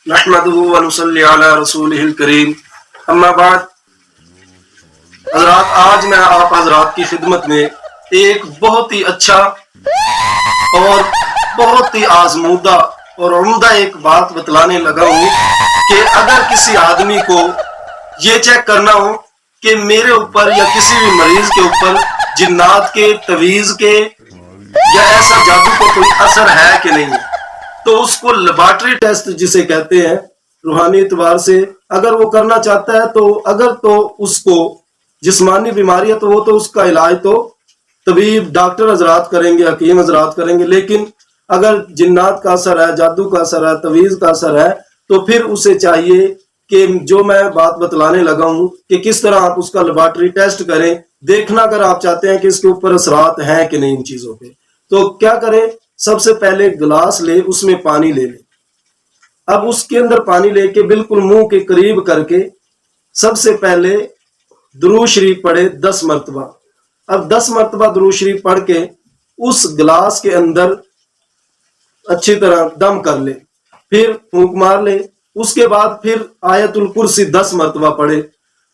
नहमदुहु व नुसल्ली अला रसूलिहिल करीम, अम्मा बाद। हजरात, आज मैं आप हजरात की खिदमत में एक बहुत ही अच्छा और बहुत ही आजमूदा और उम्दा एक बात बतलाने लगा हूँ कि अगर किसी आदमी को ये चेक करना हो कि मेरे ऊपर या किसी भी मरीज के ऊपर जिन्नात के, तवीज के या ऐसा जादू का कोई असर है कि नहीं, तो उसको लेबॉर्टरी टेस्ट जिसे कहते हैं रूहानी एतबार से अगर वो करना चाहता है, तो अगर तो उसको जिस्मानी बीमारी है तो वो तो उसका इलाज तो तबीब डॉक्टर हजरात करेंगे, हकीम हजरात करेंगे। लेकिन अगर जिन्नात का असर है, जादू का असर है, तवीज का असर है, तो फिर उसे चाहिए कि जो मैं बात बतलाने लगा हूं कि किस तरह आप उसका लेबॉर्टरी टेस्ट करें, देखना अगर आप चाहते हैं कि इसके ऊपर असरात हैं कि नहीं इन चीजों पे। तो क्या करें, सबसे पहले गिलास ले, उसमें पानी ले ले। अब उसके अंदर पानी लेके बिल्कुल मुंह के करीब करके सबसे पहले दुरूद शरीफ पढ़े 10 मरतबा। अब 10 मरतबा दुरूद शरीफ पढ़ के उस गिलास के अंदर अच्छी तरह दम कर ले, फिर फूंक मार ले। उसके बाद फिर आयतुल कुर्सी 10 मरतबा पढ़े।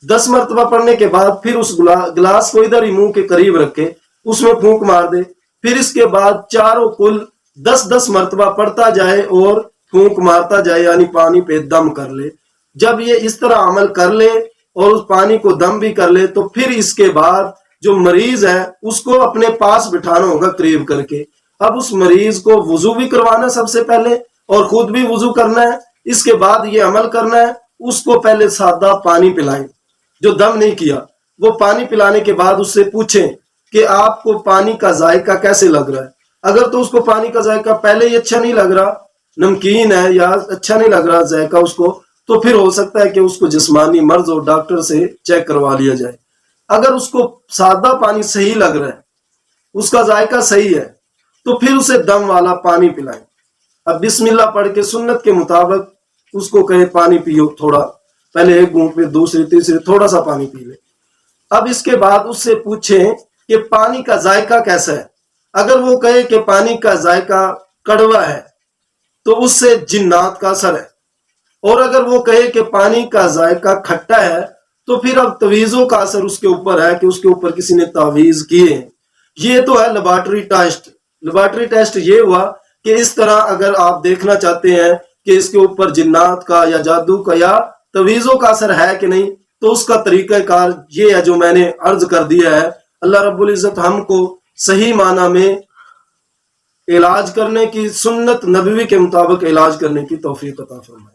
10 मरतबा पढ़ने के बाद फिर उस गिलास को इधर ही मुंह के करीब रखे, उसमें फूंक मार दे। फिर इसके बाद चारों कुल 10-10 मरतबा पढ़ता जाए और फूंक मारता जाए, यानी पानी पे दम कर ले। जब ये इस तरह अमल कर ले और उस पानी को दम भी कर ले, तो फिर इसके बाद जो मरीज है उसको अपने पास बिठाना होगा करीब करके। अब उस मरीज को वुजू भी करवाना सबसे पहले और खुद भी वुजू करना है। इसके बाद ये अमल करना है, उसको पहले सादा पानी पिलाएं जो दम नहीं किया। वो पानी पिलाने के बाद उससे पूछें कि आपको पानी का जायका कैसे लग रहा है। अगर तो उसको पानी का जायका पहले ही अच्छा नहीं लग रहा, नमकीन है या अच्छा नहीं लग रहा जायका उसको, तो फिर हो सकता है कि उसको जिस्मानी मर्ज और डॉक्टर से चेक करवा लिया जाए। अगर उसको सादा पानी सही लग रहा है, उसका जायका सही है, तो फिर उसे दम वाला पानी पिलाएं। अब बिस्मिल्लाह पढ़ के सुन्नत के मुताबिक उसको कहे पानी पियो, थोड़ा पहले एक घूंट, फिर दूसरी, तीसरी थोड़ा सा पानी पी ले। अब इसके बाद उससे पूछें कि पानी का जायका कैसा है। अगर वो कहे कि पानी का जायका कड़वा है, तो उससे जिन्नात का असर है। और अगर वो कहे कि पानी का जायका खट्टा है, तो फिर अब तवीज़ों का असर उसके ऊपर है कि उसके ऊपर किसी ने तावीज़ किए हैं। ये तो है लेबॉर्टरी टेस्ट। लेबॉर्टरी टेस्ट ये हुआ कि इस तरह अगर आप देखना चाहते हैं कि इसके ऊपर जिन्नात का या जादू का या तवीज़ों का असर है कि नहीं, तो उसका तरीक़ाकार ये है जो मैंने अर्ज कर दिया है। अल्लाह रब्बुल इज़्ज़त हमको सही माना में इलाज करने की, सुन्नत नबवी के मुताबिक इलाज करने की तौफीक अता फरमाए।